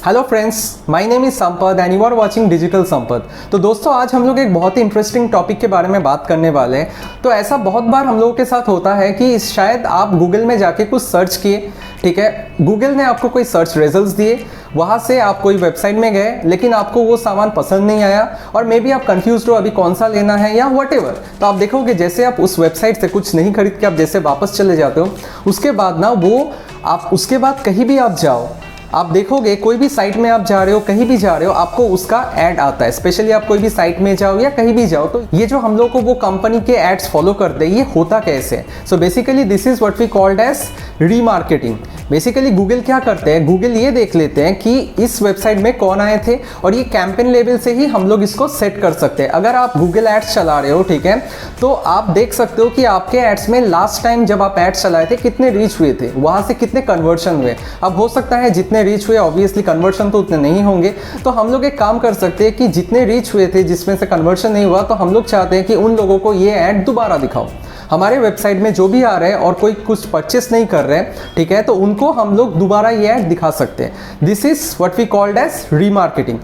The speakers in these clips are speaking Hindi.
Hello friends, my name is Sampat and you are watching digital Sampat. तो दोस्तों, आज हम लोग एक बहुत ही इंटरेस्टिंग टॉपिक के बारे में बात करने वाले हैं। तो ऐसा बहुत बार हम लोगों के साथ होता है कि शायद आप गूगल में जाके कुछ सर्च किए, ठीक है, गूगल ने आपको कोई सर्च रिजल्ट्स दिए, वहाँ से आप कोई वेबसाइट में गए लेकिन आपको वो सामान पसंद नहीं आया और मे बी आप कंफ्यूज हो अभी कौन सा लेना है या व्हाटएवर। तो आप देखोगे जैसे आप उस वेबसाइट से कुछ नहीं खरीद के आप जैसे वापस चले जाते हो, उसके बाद ना वो आप उसके बाद कहीं भी आप जाओ, आप देखोगे कोई भी साइट में आप जा रहे हो, कहीं भी जा रहे हो, आपको उसका ऐड आता है। स्पेशली आप कोई भी साइट में जाओ या कहीं भी जाओ, तो ये जो हम लोग को वो कंपनी के एड्स फॉलो करते हैं, ये होता कैसे? So basically this is what we called as remarketing. Basically Google क्या करते हैं, गूगल ये देख लेते हैं कि इस वेबसाइट में कौन आए थे और ये कैंपेन लेवल से ही हम लोग इसको सेट कर सकते हैं। अगर आप गूगल एड्स चला रहे हो, ठीक है, तो आप देख सकते हो कि आपके एड्स में लास्ट टाइम जब आप एड्स चलाए थे कितने रीच हुए थे, वहाँ से कितने कन्वर्शन हुए। अब हो सकता है जितने रीच हुए, ऑब्वियसली कन्वर्शन तो उतने नहीं होंगे, तो हम लोग एक काम कर सकते हैं कि जितने रीच हुए थे जिसमें से कन्वर्शन नहीं हुआ, तो हम लोग चाहते हैं कि उन लोगों को ये ऐड दोबारा दिखाओ। हमारे वेबसाइट में जो भी आ रहे हैं और कोई कुछ परचेस नहीं कर रहे हैं, ठीक है, तो उनको हम लोग दोबारा ये ऐड दिखा सकते हैं। This is what we called as remarketing.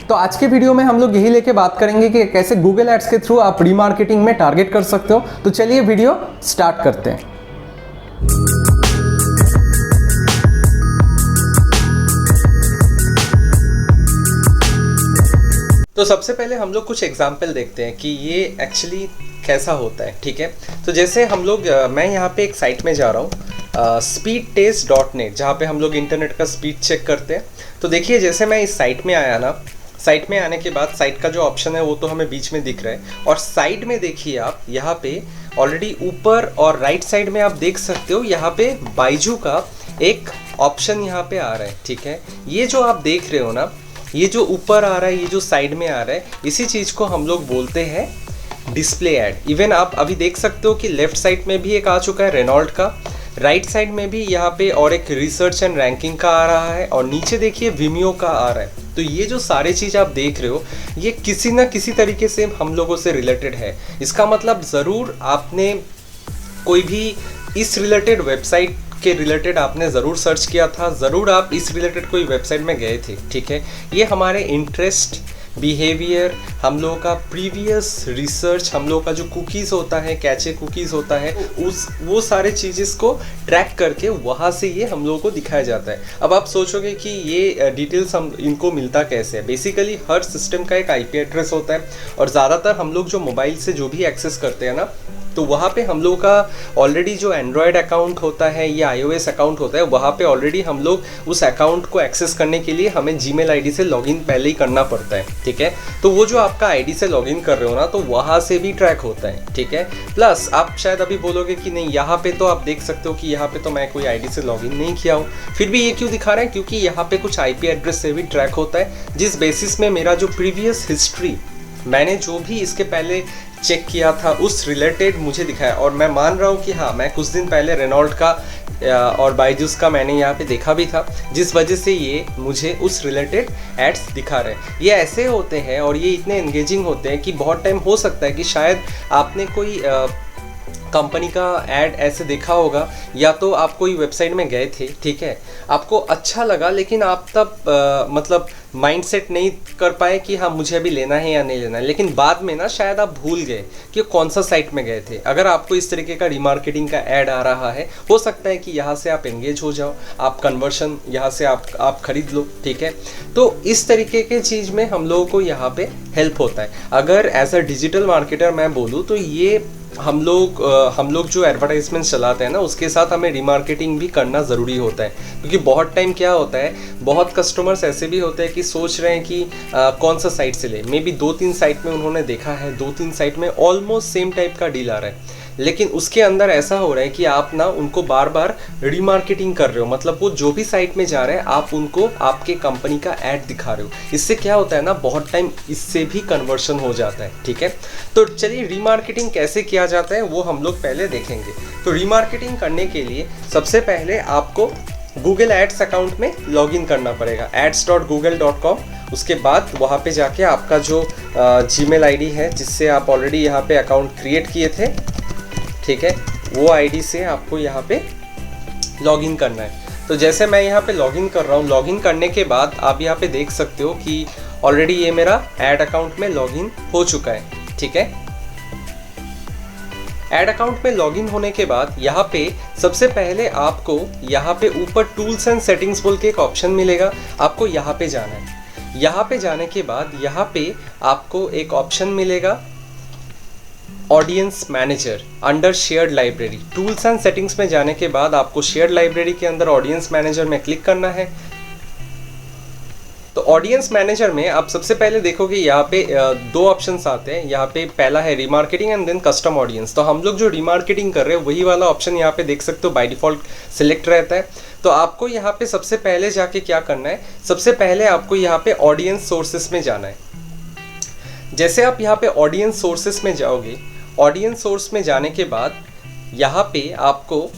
तो आज के वीडियो में हम लोग यही लेके बात करेंगे कि कैसे गूगल एड्स के थ्रू आप रीमार्केटिंग में टारगेट कर सकते हो। तो चलिए वीडियो स्टार्ट करते हैं। तो सबसे पहले हम लोग कुछ एग्जाम्पल देखते हैं कि ये एक्चुअली कैसा होता है, ठीक है। तो जैसे हम लोग मैं यहाँ पे एक साइट में जा रहा हूँ, speedtest.net, जहाँ पे हम लोग इंटरनेट का स्पीड चेक करते हैं। तो देखिए जैसे मैं इस साइट में आया ना, साइट में आने के बाद साइट का जो ऑप्शन है वो तो हमें बीच में दिख रहा है, और साइड में देखिए आप यहाँ पे ऑलरेडी ऊपर और राइट साइड में आप देख सकते हो, यहाँ पे बाइजू का एक ऑप्शन यहाँ पे आ रहा है, ठीक है। ये जो आप देख रहे हो ना, ये जो ऊपर आ रहा है, ये जो साइड में आ रहा है, इसी चीज़ को हम लोग बोलते हैं डिस्प्ले ऐड। इवन आप अभी देख सकते हो कि लेफ्ट साइड में भी एक आ चुका है रेनॉल्ट का, राइट साइड में भी यहाँ पे और एक रिसर्च एंड रैंकिंग का आ रहा है, और नीचे देखिए विमियो का आ रहा है। तो ये जो सारे चीज़ आप देख रहे हो, ये किसी न किसी तरीके से हम लोगों से रिलेटेड है। इसका मतलब ज़रूर आपने कोई भी इस रिलेटेड वेबसाइट के रिलेटेड आपने ज़रूर सर्च किया था, ज़रूर आप इस रिलेटेड कोई वेबसाइट में गए थे, ठीक है। ये हमारे इंटरेस्ट, बिहेवियर, हम लोगों का प्रीवियस रिसर्च, हम लोगों का जो कुकीज़ होता है, कैचे कुकीज़ होता है, वो सारे चीज़ें को ट्रैक करके वहाँ से ये हम लोगों को दिखाया जाता है। अब आप सोचोगे कि ये डिटेल्स हम इनको मिलता कैसे है। बेसिकली हर सिस्टम का एक IP एड्रेस होता है, और ज़्यादातर हम लोग जो मोबाइल से जो भी एक्सेस करते हैं ना, तो वहाँ पे हम लोग का ऑलरेडी जो एंड्रॉयड अकाउंट होता है या iOS अकाउंट होता है, वहाँ पे ऑलरेडी हम लोग उस अकाउंट को एक्सेस करने के लिए हमें Gmail ID से लॉगिन पहले ही करना पड़ता है, ठीक है। तो वो जो आपका ID से लॉगिन कर रहे हो ना, तो वहाँ से भी ट्रैक होता है, ठीक है। प्लस आप शायद अभी बोलोगे कि नहीं, यहाँ पे तो आप देख सकते हो कि यहाँ पे तो मैं कोई ID से लॉगिन नहीं किया हूँ, फिर भी ये क्यों दिखा रहा है? क्योंकि यहाँ पे कुछ IP एड्रेस से भी ट्रैक होता है, जिस बेसिस में मेरा जो प्रीवियस हिस्ट्री, मैंने जो भी इसके पहले चेक किया था उस रिलेटेड मुझे दिखाया। और मैं मान रहा हूँ कि हाँ, मैं कुछ दिन पहले रेनॉल्ट का और बाइजूस का मैंने यहाँ पे देखा भी था, जिस वजह से ये मुझे उस रिलेटेड एड्स दिखा रहे हैं। ये ऐसे होते हैं और ये इतने एंगेजिंग होते हैं कि बहुत टाइम हो सकता है कि शायद आपने कोई कंपनी का ऐड ऐसे देखा होगा, या तो आप कोई वेबसाइट में गए थे, ठीक है, आपको अच्छा लगा, लेकिन आप तब मतलब माइंडसेट नहीं कर पाए कि हाँ मुझे अभी लेना है या नहीं लेना है। लेकिन बाद में ना शायद आप भूल गए कि कौन सा साइट में गए थे। अगर आपको इस तरीके का रीमार्केटिंग का ऐड आ रहा है, हो सकता है कि यहाँ से आप एंगेज हो जाओ, आप कन्वर्शन यहाँ से आप खरीद लो, ठीक है। तो इस तरीके के चीज़ में हम लोगों को यहाँ पे हेल्प होता है। अगर एज अ डिजिटल मार्केटर मैं बोलूँ तो ये हम लोग जो एडवर्टाइजमेंट चलाते हैं ना, उसके साथ हमें रीमार्केटिंग भी करना ज़रूरी होता है। क्योंकि बहुत टाइम क्या होता है, बहुत कस्टमर्स ऐसे भी होते हैं कि सोच रहे हैं कि कौन सा साइट से ले, मे बी 2-3 साइट में उन्होंने देखा है, 2-3 साइट में ऑलमोस्ट सेम टाइप का डील आ रहा है, लेकिन उसके अंदर ऐसा हो रहा है कि आप ना उनको बार बार रीमार्केटिंग कर रहे हो। मतलब वो जो भी साइट में जा रहे हैं, आप उनको आपके कंपनी का ऐड दिखा रहे हो। इससे क्या होता है ना, बहुत टाइम इससे भी कन्वर्शन हो जाता है, ठीक है। तो चलिए रीमार्केटिंग कैसे किया जाता है वो हम लोग पहले देखेंगे। तो रीमार्केटिंग करने के लिए सबसे पहले आपको गूगल एड्स अकाउंट में लॉगिन करना पड़ेगा, ads.google.com। उसके बाद वहाँ पे जाके आपका जो Gmail ID है, जिससे आप ऑलरेडी यहाँ पे अकाउंट क्रिएट किए थे, ठीक है, वो ID से आपको यहाँ पे लॉगिन करना है। तो जैसे मैं यहाँ पे लॉगिन कर रहा हूँ, लॉगिन करने के बाद आप यहाँ पे देख सकते हो कि ऑलरेडी ये मेरा ऐड अकाउंट में लॉगिन हो चुका है। ठीक है, ऐड अकाउंट में लॉगिन होने के बाद यहाँ पे सबसे पहले आपको यहाँ पे ऊपर टूल्स एंड सेटिंग्स बोल के एक ऑप्शन मिलेगा, आपको यहाँ पे जाना है। यहाँ पे जाने के बाद यहाँ पे आपको एक ऑप्शन मिलेगा audience manager under shared library. Tools and settings में जाने के बाद आपको शेयर्ड लाइब्रेरी के अंदर ऑडियंस मैनेजर में क्लिक करना है। तो ऑडियंस मैनेजर में आप सबसे पहले देखोगे यहाँ पे दो ऑप्शंस आते हैं। यहाँ पे पहला है remarketing and then custom audience. तो हम लोग जो रिमार्केटिंग कर रहे हैं वही वाला ऑप्शन यहाँ पे देख सकते हो, बाय डिफॉल्ट सिलेक्ट रहता है। तो आपको यहाँ पे सबसे पहले जाके क्या करना है, सबसे पहले आपको यहाँ पे ऑडियंस सोर्सेस में जाना है। जैसे आप यहाँ पे ऑडियंस सोर्सेस में जाओगे, ऑडियंस सोर्स में जाने के बाद यहाँ पे आपको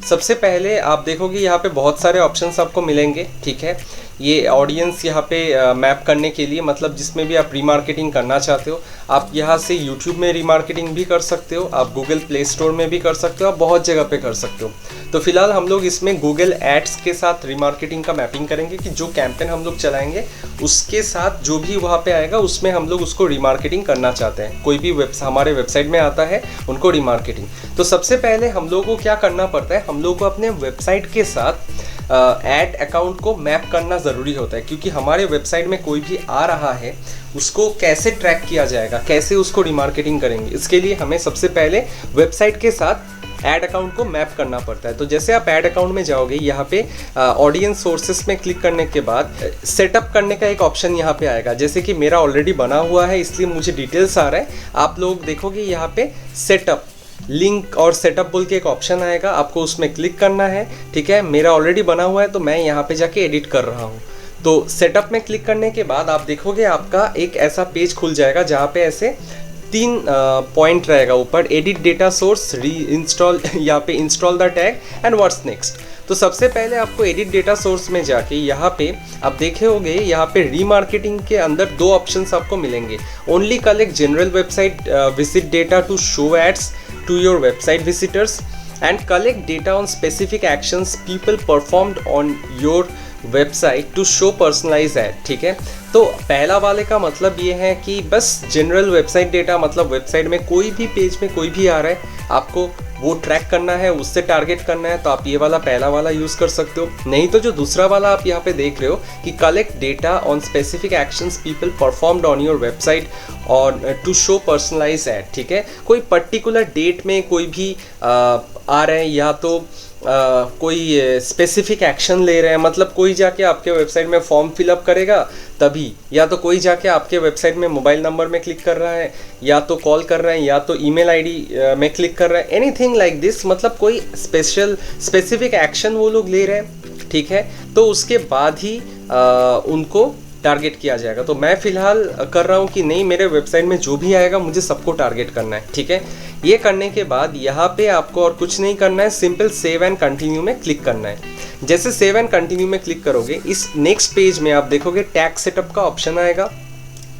सबसे पहले आप देखोगे यहाँ पे बहुत सारे ऑप्शंस आपको मिलेंगे। ठीक है, ये ऑडियंस यहाँ पे मैप करने के लिए, मतलब जिसमें भी आप रीमार्केटिंग करना चाहते हो, आप यहाँ से यूट्यूब में रीमार्केटिंग भी कर सकते हो, आप गूगल प्ले स्टोर में भी कर सकते हो, आप बहुत जगह पे कर सकते हो। तो फिलहाल हम लोग इसमें गूगल एड्स के साथ रीमार्केटिंग का मैपिंग करेंगे कि जो कैंपेन हम लोग चलाएंगे उसके साथ जो भी वहाँ पे आएगा उसमें हम लोग उसको रीमार्केटिंग करना चाहते हैं। कोई भी हमारे वेबसाइट में आता है उनको रीमार्केटिंग। तो सबसे पहले हम लोगों को क्या करना पड़ता है, हम लोगों को अपने वेबसाइट के साथ ऐड अकाउंट को मैप करना ज़रूरी होता है, क्योंकि हमारे वेबसाइट में कोई भी आ रहा है उसको कैसे ट्रैक किया जाएगा, कैसे उसको रिमार्केटिंग करेंगे, इसके लिए हमें सबसे पहले वेबसाइट के साथ ऐड अकाउंट को मैप करना पड़ता है। तो जैसे आप ऐड अकाउंट में जाओगे, यहाँ पे ऑडियंस सोर्सेस में क्लिक करने के बाद सेटअप करने का एक ऑप्शन यहाँ पे आएगा। जैसे कि मेरा ऑलरेडी बना हुआ है इसलिए मुझे डिटेल्स आ रहा है। आप लोग देखोगे यहाँ पे सेटअप लिंक और सेटअप बोल के एक ऑप्शन आएगा, आपको उसमें क्लिक करना है। ठीक है, मेरा ऑलरेडी बना हुआ है तो मैं यहाँ पे जाके एडिट कर रहा हूँ। तो सेटअप में क्लिक करने के बाद आप देखोगे आपका एक ऐसा पेज खुल जाएगा जहाँ पे ऐसे 3 पॉइंट रहेगा ऊपर, एडिट डेटा सोर्स, री इंस्टॉल, यहाँ पे install the tag and what's next. तो सबसे पहले आपको एडिट डेटा सोर्स में जाके यहाँ पे आप देखे होंगे यहाँ पे रीमार्केटिंग के अंदर 2 ऑप्शंस आपको मिलेंगे। Only collect general website visit data to show ads to your website visitors and collect data on specific actions people performed on your website to show personalized ad। ठीक है, तो पहला वाले का मतलब ये है कि बस जनरल वेबसाइट डेटा, मतलब वेबसाइट में कोई भी पेज में कोई भी आ रहा है आपको वो ट्रैक करना है, उससे टारगेट करना है, तो आप ये वाला पहला वाला यूज़ कर सकते हो। नहीं तो जो दूसरा वाला आप यहाँ पे देख रहे हो कि collect data on specific actions people performed on your website और टू शो पर्सनलाइज एड। ठीक है, कोई पर्टिकुलर डेट में कोई भी आ रहे हैं या तो कोई स्पेसिफिक एक्शन ले रहे हैं, मतलब कोई जाके आपके वेबसाइट में फॉर्म फिलअप करेगा तभी, या तो कोई जाके आपके वेबसाइट में मोबाइल नंबर में क्लिक कर रहा है, या तो कॉल कर रहे हैं, या तो ईमेल आईडी में क्लिक कर रहा है, एनीथिंग लाइक दिस, मतलब कोई स्पेसिफिक एक्शन वो लोग ले रहे हैं। ठीक है, तो उसके बाद ही उनको टारगेट किया जाएगा। तो मैं फिलहाल कर रहा हूँ कि नहीं, मेरे वेबसाइट में जो भी आएगा मुझे सबको टारगेट करना है। ठीक है, ये करने के बाद यहाँ पे आपको और कुछ नहीं करना है, सिंपल सेव एंड कंटिन्यू में क्लिक करना है। जैसे सेव एंड कंटिन्यू में क्लिक करोगे, इस नेक्स्ट पेज में आप देखोगे टैग सेटअप का ऑप्शन आएगा।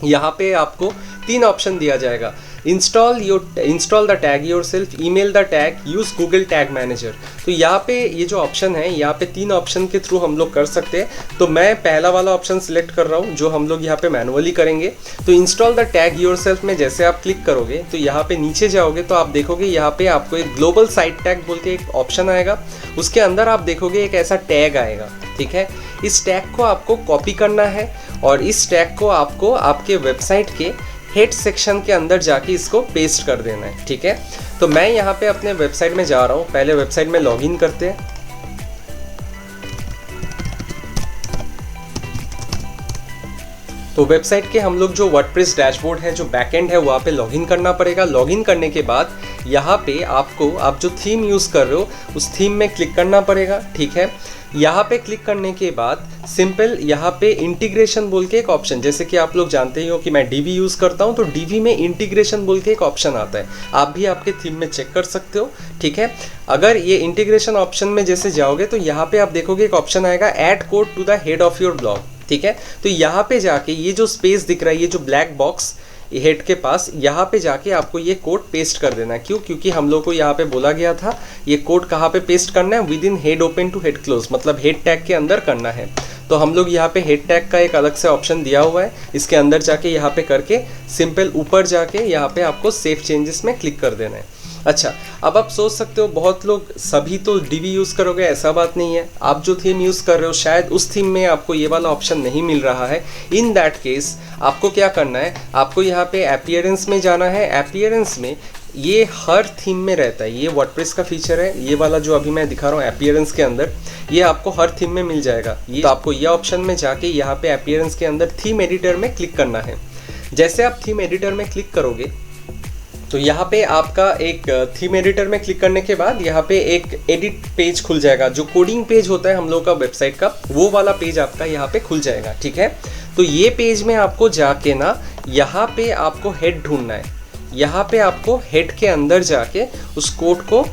यहाँ पे आपको 3 ऑप्शन दिया जाएगा, install the tag yourself, email the tag, use Google tag manager. तो यहाँ पे ये जो ऑप्शन है, यहाँ पे 3 ऑप्शन के थ्रू हम लोग कर सकते हैं। तो मैं पहला वाला ऑप्शन सिलेक्ट कर रहा हूँ जो हम लोग यहाँ पे मैनुअली करेंगे। तो इंस्टॉल द टैग योरसेल्फ में जैसे आप क्लिक करोगे तो यहाँ पे नीचे जाओगे तो आप देखोगे यहाँ पे आपको एक ग्लोबल साइट टैग बोल के एक ऑप्शन आएगा। उसके अंदर आप देखोगे एक ऐसा टैग आएगा। ठीक है, इस टैग को आपको कॉपी करना है और इस टैग को आपको आपके वेबसाइट के हेड सेक्शन के अंदर जाके इसको पेस्ट कर देना है। ठीक है, तो मैं यहाँ पे अपने वेबसाइट में जा रहा हूँ। पहले वेबसाइट में लॉगिन करते हैं। तो वेबसाइट के हम लोग जो वर्डप्रेस डैशबोर्ड है, जो बैकएंड है, वहाँ पे लॉगिन करना पड़ेगा। लॉगिन करने के बाद यहाँ पे आपको आप जो थीम यूज़ कर रहे हो उस थीम में क्लिक करना पड़ेगा। ठीक है, यहाँ पे क्लिक करने के बाद सिंपल यहाँ पे इंटीग्रेशन बोल के एक ऑप्शन, जैसे कि आप लोग जानते ही हो कि मैं डीवी यूज़ करता हूँ, तो डीवी में इंटीग्रेशन बोल के एक ऑप्शन आता है, आप भी आपके थीम में चेक कर सकते हो। ठीक है, अगर ये इंटीग्रेशन ऑप्शन में जैसे जाओगे तो यहाँ पे आप देखोगे एक ऑप्शन आएगा add code to the head of your blog. ठीक है, तो यहाँ पे जाके ये जो स्पेस दिख रहा है, ये जो ब्लैक बॉक्स, हेड के पास यहाँ पे जाके आपको ये कोड पेस्ट कर देना है। क्यों? क्योंकि हम लोग को यहाँ पे बोला गया था ये कोड कहाँ पे पेस्ट करना है, within head open to head close, मतलब हेड टैग के अंदर करना है। तो हम लोग यहाँ पे हेड टैग का एक अलग से ऑप्शन दिया हुआ है, इसके अंदर जाके यहाँ पे करके सिंपल ऊपर जाके यहाँ पे आपको सेव चेंजेस में क्लिक कर देना है। अच्छा, अब आप सोच सकते हो बहुत लोग सभी तो डीवी यूज़ करोगे, ऐसा बात नहीं है। आप जो थीम यूज़ कर रहे हो शायद उस थीम में आपको ये वाला ऑप्शन नहीं मिल रहा है। इन दैट केस आपको क्या करना है, आपको यहाँ पे अपीयरेंस में जाना है। अपीयरेंस में ये हर थीम में रहता है, ये वर्डप्रेस का फीचर है, ये वाला जो अभी मैं दिखा रहा हूँ अपीयरेंस के अंदर, ये आपको हर थीम में मिल जाएगा। ये तो आपको ये ऑप्शन में जाके यहाँ पे अपीयरेंस के अंदर थीम एडिटर में क्लिक करना है। जैसे आप थीम एडिटर में क्लिक करोगे तो यहाँ पे आपका एक थीम एडिटर में क्लिक करने के बाद यहाँ पे एक एडिट पेज खुल जाएगा, जो कोडिंग पेज होता है हम लोग का वेबसाइट का, वो वाला पेज आपका यहाँ पे खुल जाएगा। ठीक है, तो ये पेज में आपको जाके ना यहाँ पे आपको हेड ढूंढना है। यहाँ पे आपको हेड के अंदर जाके उस कोड को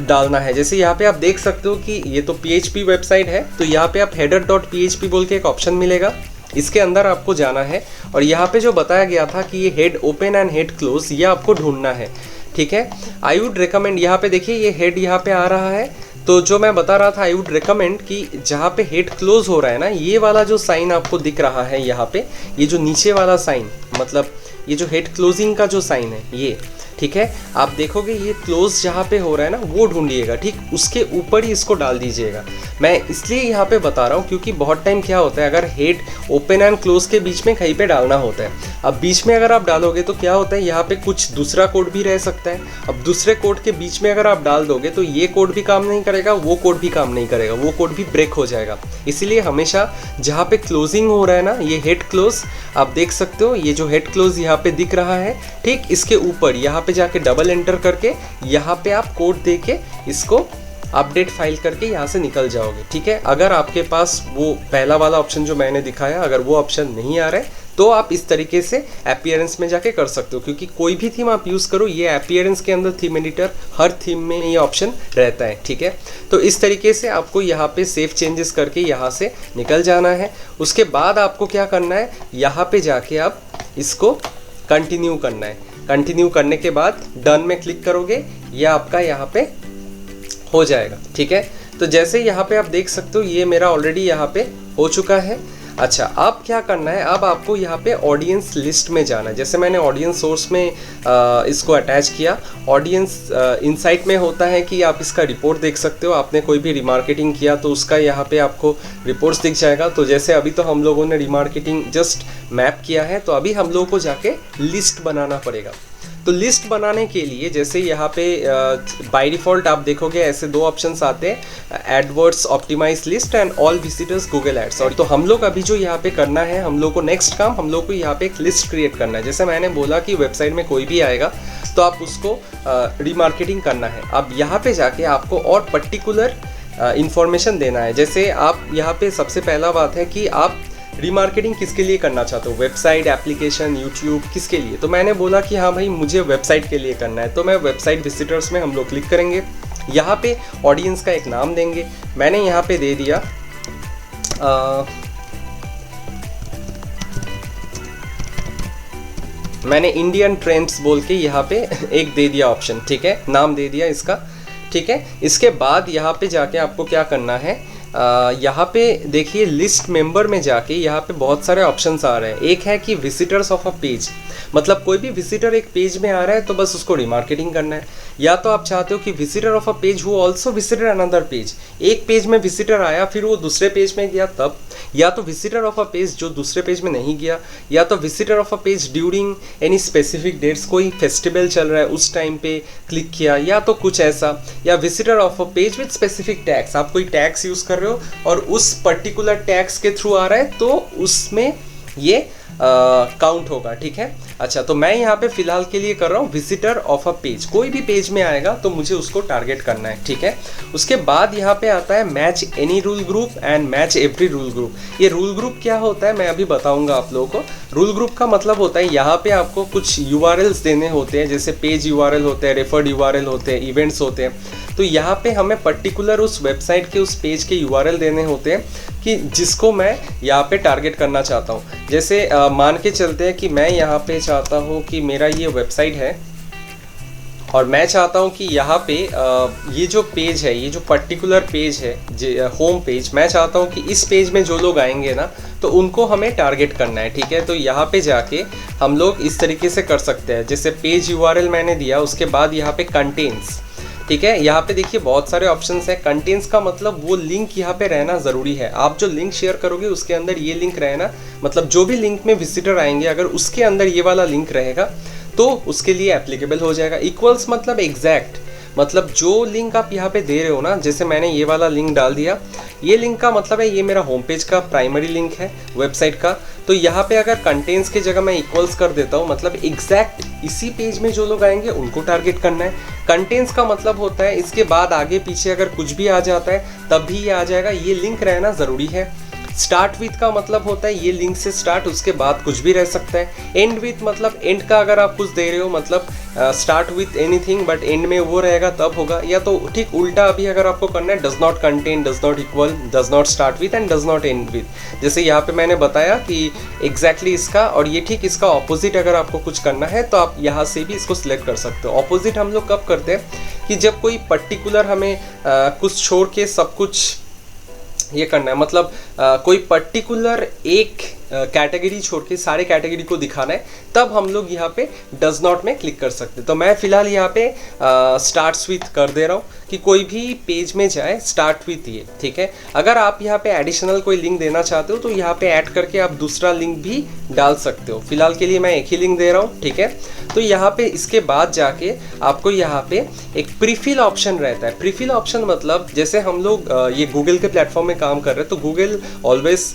डालना है। जैसे यहाँ पे आप देख सकते हो कि ये तो PHP वेबसाइट है, तो यहाँ पे आप header.php बोल के एक ऑप्शन मिलेगा, इसके अंदर आपको जाना है और यहाँ पे जो बताया गया था कि ये head open and head close, ये आपको ढूंढना है। ठीक है, आई वुड रिकमेंड, यहाँ पे देखिए ये हेड यहाँ पे आ रहा है, तो जो मैं बता रहा था आई वुड रिकमेंड कि जहाँ पे हेड क्लोज हो रहा है ना, ये वाला जो साइन आपको दिख रहा है यहाँ पे, ये जो नीचे वाला साइन, मतलब ये जो हेड क्लोजिंग का जो साइन है ये, ठीक है, आप देखोगे ये क्लोज जहाँ पे हो रहा है ना वो ढूंढिएगा, ठीक, उसके ऊपर ही इसको डाल दीजिएगा। मैं इसलिए यहाँ पे बता रहा हूँ क्योंकि बहुत टाइम क्या होता है, अगर हेड ओपन एंड क्लोज के बीच में कहीं पे डालना होता है, अब बीच में अगर आप डालोगे तो क्या होता है, यहाँ पे कुछ दूसरा कोड भी रह सकता है। अब दूसरे कोड के बीच में अगर आप डाल दोगे तो ये कोड भी काम नहीं करेगा, वो कोड भी काम नहीं करेगा, वो कोड भी ब्रेक हो जाएगा। इसीलिए हमेशा जहाँ पे क्लोजिंग हो रहा है ना, ये हेड क्लोज आप देख सकते हो, ये जो हेड क्लोज यहाँ पे दिख रहा है, ठीक, इसके ऊपर यहाँ पे जाके डबल एंटर करके यहाँ पे आप कोड दे के इसको अपडेट फाइल करके यहाँ से निकल जाओगे। ठीक है, अगर आपके पास वो पहला वाला ऑप्शन जो मैंने दिखाया, अगर वो ऑप्शन नहीं आ रहा है तो आप इस तरीके से अपीयरेंस में जाके कर सकते हो, क्योंकि कोई भी थीम आप यूज़ करो, ये अपीयरेंस के अंदर थीम एडिटर हर थीम में ये ऑप्शन रहता है। ठीक है, तो इस तरीके से आपको यहाँ पे सेव चेंजेस करके यहाँ से निकल जाना है। उसके बाद आपको क्या करना है, यहाँ पे जाके आप इसको कंटिन्यू करना है। कंटिन्यू करने के बाद डन में क्लिक करोगे, ये आपका यहाँ पे हो जाएगा। ठीक है, तो जैसे यहाँ पे आप देख सकते हो ये मेरा ऑलरेडी यहाँ पे हो चुका है। अच्छा, अब क्या करना है, अब आपको यहाँ पे ऑडियंस लिस्ट में जाना है। जैसे मैंने ऑडियंस सोर्स में इसको अटैच किया, ऑडियंस इनसाइट में होता है कि आप इसका रिपोर्ट देख सकते हो, आपने कोई भी रिमार्केटिंग किया तो उसका यहाँ पे आपको रिपोर्ट्स दिख जाएगा। तो जैसे अभी तो हम लोगों ने रिमार्केटिंग जस्ट मैप किया है, तो अभी हम लोगों को जाके लिस्ट बनाना पड़ेगा। तो लिस्ट बनाने के लिए जैसे यहाँ पे बाय डिफ़ॉल्ट आप देखोगे ऐसे दो ऑप्शंस आते हैं, AdWords optimize list and all visitors Google ads. और तो हम लोग अभी जो यहाँ पे करना है, हम लोग को नेक्स्ट काम, हम लोग को यहाँ पे एक लिस्ट क्रिएट करना है। जैसे मैंने बोला कि वेबसाइट में कोई भी आएगा तो आप उसको रिमार्केटिंग करना है। अब यहाँ पे जाके आपको और पर्टिकुलर इंफॉर्मेशन देना है। जैसे आप यहाँ पे सबसे पहला बात है कि आप रिमार्केटिंग किसके लिए करना चाहते हो, वेबसाइट, एप्लीकेशन, यूट्यूब, किसके लिए। तो मैंने बोला कि हाँ भाई मुझे वेबसाइट के लिए करना है, तो मैं वेबसाइट विजिटर्स में हम लोग क्लिक करेंगे, यहाँ पे ऑडियंस का एक नाम देंगे। मैंने यहाँ पे दे दिया मैंने इंडियन ट्रेंड्स बोल के यहाँ पे एक दे दिया ऑप्शन। ठीक है, नाम दे दिया इसका। ठीक है, इसके बाद यहाँ पे जाके आपको क्या करना है, यहाँ पे देखिए लिस्ट मेंबर में जाके यहाँ पे बहुत सारे ऑप्शंस आ रहे हैं। एक है कि विजिटर्स ऑफ अ पेज, मतलब कोई भी विजिटर एक पेज में आ रहा है तो बस उसको रिमार्केटिंग करना है। या तो आप चाहते हो कि visitor of a page who also visited another page, एक पेज में विजिटर आया फिर वो दूसरे पेज में गया तब। या तो विजिटर ऑफ अ पेज जो दूसरे पेज में नहीं गया, या तो visitor of a page during any specific dates, कोई फेस्टिवल चल रहा है उस टाइम पे क्लिक किया, या तो कुछ ऐसा। या visitor of a page with specific tags, आप कोई टैग्स यूज़ कर रहे हो और उस पर्टिकुलर टैग्स के थ्रू आ रहा है तो उसमें ये काउंट होगा। ठीक है, अच्छा, तो मैं यहाँ पे फिलहाल के लिए कर रहा हूँ विजिटर ऑफ अ पेज, कोई भी पेज में आएगा तो मुझे उसको टारगेट करना है। ठीक है, उसके बाद यहाँ पे आता है match any rule group and match every rule group. ये रूल ग्रुप क्या होता है मैं अभी बताऊंगा आप लोगों को। रूल ग्रुप का मतलब होता है यहाँ पे आपको कुछ URLs देने होते हैं, जैसे पेज URL होते हैं, रेफर्ड URL होते हैं, इवेंट्स होते हैं। तो यहाँ पे हमें पर्टिकुलर उस वेबसाइट के उस पेज के URL देने होते हैं कि जिसको मैं यहाँ पे टारगेट करना चाहता हूँ। जैसे मान के चलते हैं कि मैं यहाँ पे चाहता हूँ कि मेरा ये वेबसाइट है और मैं चाहता हूँ कि यहाँ पे ये जो पेज है, ये जो पर्टिकुलर पेज है होम पेज, मैं चाहता हूँ कि इस पेज में जो लोग आएंगे ना तो उनको हमें टारगेट करना है, ठीक है। तो यहाँ पे जाके हम लोग इस तरीके से कर सकते हैं, जैसे पेज यूआरएल मैंने दिया, उसके बाद यहाँ पे कंटेंट्स, ठीक है। यहाँ पे देखिए बहुत सारे ऑप्शंस हैं। कंटेंट्स का मतलब वो लिंक यहाँ पे रहना ज़रूरी है। आप जो लिंक शेयर करोगे उसके अंदर ये लिंक रहना, मतलब जो भी लिंक में विजिटर आएंगे अगर उसके अंदर ये वाला लिंक रहेगा तो उसके लिए एप्लीकेबल हो जाएगा। इक्वल्स मतलब एग्जैक्ट, मतलब जो लिंक आप यहाँ पे दे रहे हो ना, जैसे मैंने ये वाला लिंक डाल दिया, ये लिंक का मतलब है ये मेरा होम पेज का प्राइमरी लिंक है वेबसाइट का। तो यहाँ पे अगर कंटेंट्स की जगह मैं इक्वल्स कर देता हूँ, मतलब एग्जैक्ट इसी पेज में जो लोग आएंगे उनको टारगेट करना है। कंटेंट्स का मतलब होता है इसके बाद आगे पीछे अगर कुछ भी आ जाता है तब भी ये आ जाएगा, ये लिंक रहना ज़रूरी है। स्टार्ट विथ का मतलब होता है ये लिंक से स्टार्ट, उसके बाद कुछ भी रह सकता है। एंड विथ मतलब एंड का अगर आप कुछ दे रहे हो, मतलब start with anything but and में वो रहेगा तब होगा। या तो ठीक उल्टा अभी अगर आपको करना है, does not contain, does not equal, does not start with and does not and with. जैसे यहाँ पे मैंने बताया कि एग्जैक्टली इसका, और ये ठीक इसका ऑपोजिट अगर आपको कुछ करना है तो आप यहाँ से भी इसको सिलेक्ट कर सकते हो। ऑपोजिट हम लोग कब करते हैं कि जब कोई पर्टिकुलर हमें कुछ छोड़ के सब कुछ ये करना है, मतलब कोई पर्टिकुलर एक कैटेगरी छोड़ के सारे कैटेगरी को दिखाना है, तब हम लोग यहाँ पे डज नॉट में क्लिक कर सकते हैं। तो मैं फिलहाल यहाँ पे स्टार्ट्स विथ कर दे रहा हूँ कि कोई भी पेज में जाए स्टार्ट विथ ये, ठीक है। अगर आप यहाँ पे एडिशनल कोई लिंक देना चाहते हो तो यहाँ पे ऐड करके आप दूसरा लिंक भी डाल सकते हो। फिलहाल के लिए मैं एक ही लिंक दे रहा हूँ, ठीक है। तो यहाँ पे इसके बाद जाके आपको यहाँ पे एक प्रीफिल ऑप्शन रहता है। प्रीफिल ऑप्शन मतलब जैसे हम लोग ये गूगल के प्लेटफॉर्म में काम कर रहे हैं तो गूगल ऑलवेज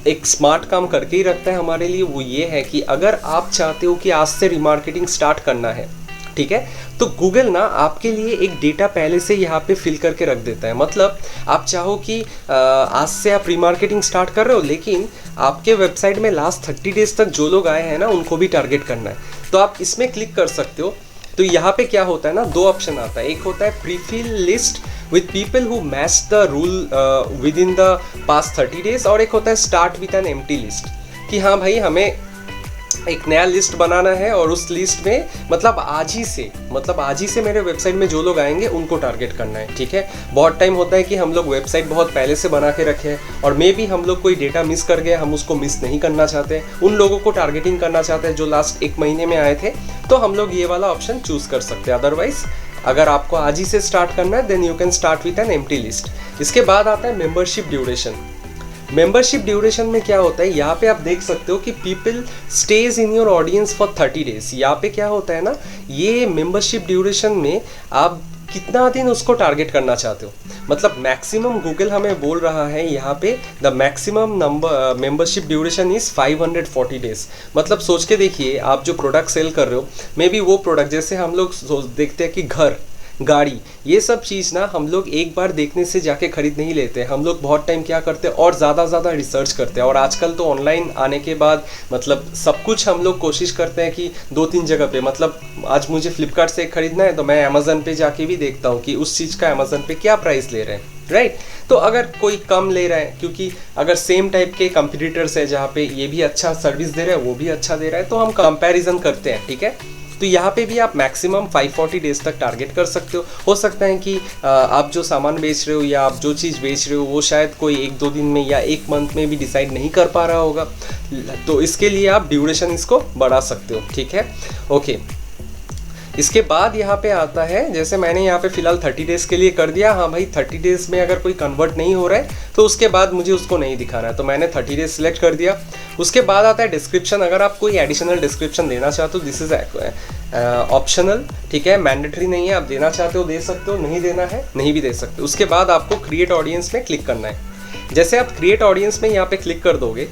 एक स्मार्ट काम करके ही रखता है हमारे लिए। वो ये है कि अगर आप चाहते हो कि आज से रिमार्केटिंग स्टार्ट करना है, ठीक है, तो गूगल ना आपके लिए एक डेटा पहले से यहाँ पे फिल करके रख देता है। मतलब आप चाहो कि आज से आप रिमार्केटिंग स्टार्ट कर रहे हो, लेकिन आपके वेबसाइट में लास्ट 30 डेज तक जो लोग आए हैं ना उनको भी टारगेट करना है, तो आप इसमें क्लिक कर सकते हो। तो यहाँ पे क्या होता है ना, दो ऑप्शन आता है। एक होता है prefill list with people who match the rule with in the past 30 days, और एक होता है start with N empty list, कि हाँ भाई हमें एक नया लिस्ट बनाना है और उस लिस्ट में मतलब आज ही से मेरे वेबसाइट में जो लोग आएंगे उनको टारगेट करना है, ठीक है। बहुत टाइम होता है कि हम लोग वेबसाइट बहुत पहले से बना के रखे हैं और मे भी हम लोग कोई डेटा मिस कर गए, हम उसको मिस नहीं करना चाहते, उन लोगों को टारगेटिंग करना चाहते हैं जो लास्ट 1 महीने में आए थे, तो हम लोग ये वाला ऑप्शन चूज कर सकते हैं। अदरवाइज अगर आपको आज ही से स्टार्ट करना है then you can start with an empty list. इसके बाद आता है मेंबरशिप ड्यूरेशन। मेंबरशिप ड्यूरेशन में क्या होता है, यहाँ पे आप देख सकते हो कि people stage in your audience for 30 days. यहाँ पे क्या होता है ना, ये मेंबरशिप ड्यूरेशन में आप कितना दिन उसको टारगेट करना चाहते हो। मतलब मैक्सिमम गूगल हमें बोल रहा है यहाँ पे the maximum number membership duration is 540 days. मतलब सोच के देखिए, आप जो प्रोडक्ट सेल कर रहे हो, मे बी वो प्रोडक्ट, जैसे हम लोग देखते हैं कि घर, गाड़ी, ये सब चीज़ ना हम लोग एक बार देखने से जाके खरीद नहीं लेते। हम लोग बहुत टाइम क्या करते हैं और ज़्यादा रिसर्च करते हैं। और आजकल तो ऑनलाइन आने के बाद मतलब सब कुछ हम लोग कोशिश करते हैं कि 2-3 जगह पे, मतलब आज मुझे फ्लिपकार्ट से खरीदना है तो मैं अमेज़न पे जाके भी देखता हूँ कि उस चीज़ का अमेज़न पे क्या प्राइस ले रहे हैं, राइट। तो अगर कोई कम ले रहा है, क्योंकि अगर सेम टाइप के कंपटीटर्स है जहाँ पे ये भी अच्छा सर्विस दे रहा है वो भी अच्छा दे रहा है, तो हम कंपैरिजन करते हैं, ठीक है। तो यहाँ पे भी आप मैक्सिमम 540 डेज तक टारगेट कर सकते हो सकता है कि आप जो सामान बेच रहे हो या आप जो चीज़ बेच रहे हो वो शायद कोई 1-2 दिन में या 1 मंथ में भी डिसाइड नहीं कर पा रहा होगा, तो इसके लिए आप ड्यूरेशन इसको बढ़ा सकते हो, ठीक है, ओके। इसके बाद यहाँ पे आता है, जैसे मैंने यहाँ पे फिलहाल 30 डेज़ के लिए कर दिया। हाँ भाई 30 डेज़ में अगर कोई कन्वर्ट नहीं हो रहा है तो उसके बाद मुझे उसको नहीं दिखाना है, तो मैंने 30 डेज सिलेक्ट कर दिया। उसके बाद आता है डिस्क्रिप्शन। अगर आप कोई एडिशनल डिस्क्रिप्शन देना चाहते हो, दिस इज ऑप्शनल, ठीक है, मैंडेटरी नहीं है। आप देना चाहते हो दे सकते हो, नहीं देना है नहीं भी दे सकते हो। उसके बाद आपको क्रिएट ऑडियंस में क्लिक करना है। जैसे आप क्रिएट ऑडियंस में यहाँ पे क्लिक कर दोगे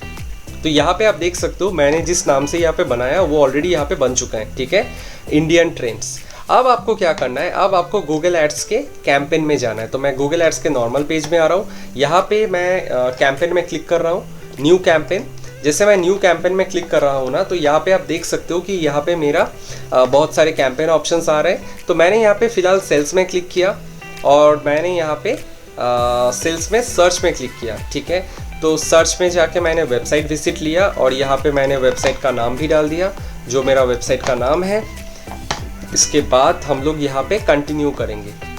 तो यहाँ पे आप देख सकते हो मैंने जिस नाम से यहाँ पे बनाया वो ऑलरेडी यहाँ पे बन चुका है, ठीक है, इंडियन ट्रेंड्स। अब आपको क्या करना है, अब आपको गूगल एड्स के कैंपेन में जाना है। तो मैं गूगल एड्स के नॉर्मल पेज में आ रहा हूँ। यहाँ पे मैं कैंपेन में क्लिक कर रहा हूँ, न्यू कैंपेन। जैसे मैं न्यू कैंपेन में क्लिक कर रहा हूँ ना, तो यहाँ पे आप देख सकते हो कि यहाँ पे मेरा बहुत सारे कैंपेन ऑप्शंस आ रहे हैं। तो मैंने यहाँ पे फिलहाल सेल्स में क्लिक किया और मैंने यहाँ पे सेल्स में सर्च में क्लिक किया, ठीक है। तो सर्च में जाके मैंने वेबसाइट विजिट लिया और यहाँ पे मैंने वेबसाइट का नाम भी डाल दिया, जो मेरा वेबसाइट का नाम है। इसके बाद हम लोग यहाँ पे कंटिन्यू करेंगे।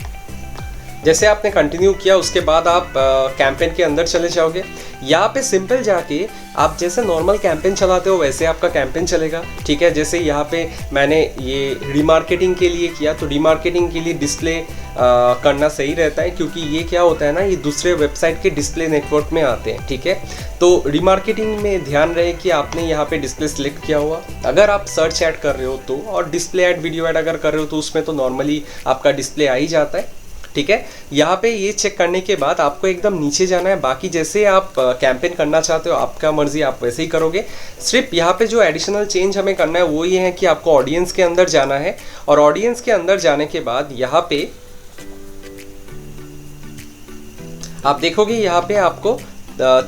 जैसे आपने कंटिन्यू किया उसके बाद आप कैंपेन के अंदर चले जाओगे। यहाँ पे सिंपल जाके आप जैसे नॉर्मल कैंपेन चलाते हो वैसे आपका कैंपेन चलेगा, ठीक है। जैसे यहाँ पे मैंने ये रीमार्केटिंग के लिए किया, तो रीमार्केटिंग के लिए डिस्प्ले करना सही रहता है, क्योंकि ये क्या होता है ना, ये दूसरे वेबसाइट के डिस्प्ले नेटवर्क में आते हैं, ठीक है। तो रीमार्केटिंग में ध्यान रहे कि आपने यहाँ पे डिस्प्ले सिलेक्ट किया हुआ। अगर आप सर्च ऐड कर रहे हो तो, और डिस्प्ले ऐड, वीडियो ऐड अगर कर रहे हो तो उसमें तो नॉर्मली आपका डिस्प्ले आ ही जाता है, ठीक है। यहाँ पे ये चेक करने के बाद आपको एकदम नीचे जाना है। बाकी जैसे आप कैंपेन करना चाहते हो आपका मर्जी, आप वैसे ही करोगे। सिर्फ यहाँ पे जो एडिशनल चेंज हमें करना है वो ये है कि आपको ऑडियंस के अंदर जाना है, और ऑडियंस के अंदर जाने के बाद यहाँ पे आप देखोगे यहाँ पे आपको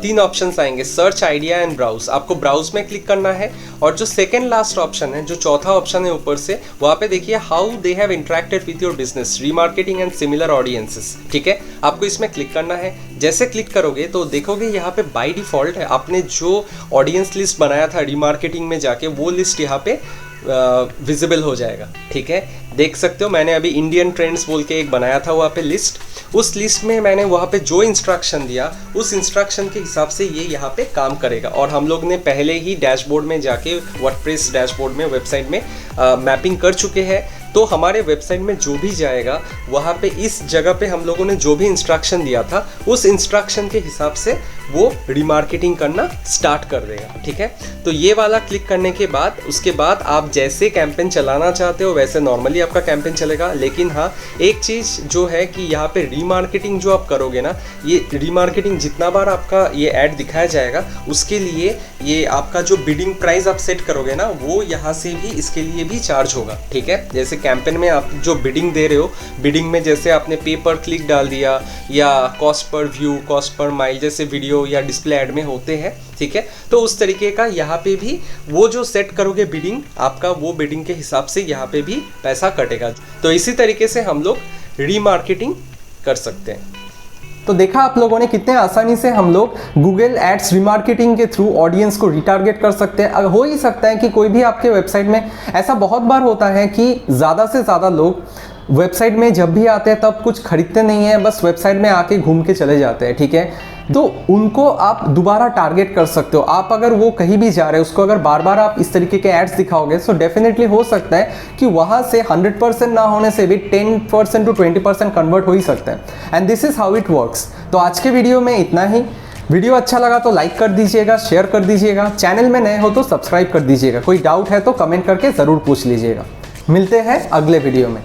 3 ऑप्शंस आएंगे, सर्च, आइडिया एंड ब्राउज। आपको ब्राउज में क्लिक करना है, और जो सेकेंड लास्ट ऑप्शन है, जो चौथा ऑप्शन है ऊपर से, वहाँ पे देखिए how they have interacted with your business, remarketing and similar audiences, ठीक है। आपको इसमें क्लिक करना है। जैसे क्लिक करोगे तो देखोगे यहाँ पे बाय डिफ़ॉल्ट है आपने जो ऑडियंस लिस्ट बनाया था रीमार्केटिंग में जाके, वो लिस्ट यहाँ पे विजिबल हो जाएगा, ठीक है। देख सकते हो मैंने अभी इंडियन ट्रेंड्स बोल के एक बनाया था वहाँ पे लिस्ट। उस लिस्ट में मैंने वहाँ पे जो इंस्ट्रक्शन दिया उस इंस्ट्रक्शन के हिसाब से ये यहाँ पे काम करेगा। और हम लोग ने पहले ही डैशबोर्ड में जाके वर्डप्रेस डैशबोर्ड में वेबसाइट में मैपिंग कर चुके हैं। तो हमारे वेबसाइट में जो भी जाएगा वहाँ पे इस जगह पे हम लोगों ने जो भी इंस्ट्रक्शन दिया था उस इंस्ट्रक्शन के हिसाब से वो रीमार्केटिंग करना स्टार्ट कर देगा, ठीक है। तो ये वाला क्लिक करने के बाद उसके बाद आप जैसे कैंपेन चलाना चाहते हो वैसे नॉर्मली आपका कैंपेन चलेगा। लेकिन हाँ, एक चीज़ जो है कि यहाँ पे रीमार्केटिंग जो आप करोगे ना, ये रीमार्केटिंग जितना बार आपका ये ऐड दिखाया जाएगा उसके लिए ये आपका जो बिडिंग प्राइस आप सेट करोगे ना, वो यहाँ से भी इसके लिए भी चार्ज होगा, ठीक है। जैसे कैंपेन में आप जो बिडिंग दे रहे हो, बिडिंग में जैसे आपने पे पर क्लिक डाल दिया या cost per view, cost per mile जैसे वीडियो या डिस्प्ले ऐड में होते हैं, ठीक है। तो उस तरीके का यहाँ पे भी वो जो सेट करोगे बिडिंग, आपका वो बिडिंग के हिसाब से यहाँ पे भी पैसा कटेगा। तो इसी तरीके से हम लोग रीमार्केटिंग कर सकते हैं। तो देखा आप लोगों ने कितने आसानी से हम लोग गूगल एड्स रीमार्केटिंग के थ्रू ऑडियंस को रिटारगेट कर सकते हैं। हो ही सकता है कि कोई भी आपके वेबसाइट में, ऐसा बहुत बार होता है कि ज़्यादा से ज़्यादा लोग वेबसाइट में जब भी आते हैं तब कुछ खरीदते नहीं हैं, बस वेबसाइट में आके घूम के चले जाते हैं, ठीक है। तो उनको आप दोबारा टारगेट कर सकते हो। आप अगर वो कहीं भी जा रहे हैं उसको अगर बार बार आप इस तरीके के एड्स दिखाओगे तो डेफिनेटली हो सकता है कि वहाँ से 100% ना होने से भी 10% to 20% कन्वर्ट हो ही सकता है। And this is how it works. तो आज के वीडियो में इतना ही। वीडियो अच्छा लगा तो लाइक कर दीजिएगा, शेयर कर दीजिएगा, चैनल में नए हो तो सब्सक्राइब कर दीजिएगा। कोई डाउट है तो कमेंट करके ज़रूर पूछ लीजिएगा। मिलते हैं अगले वीडियो में।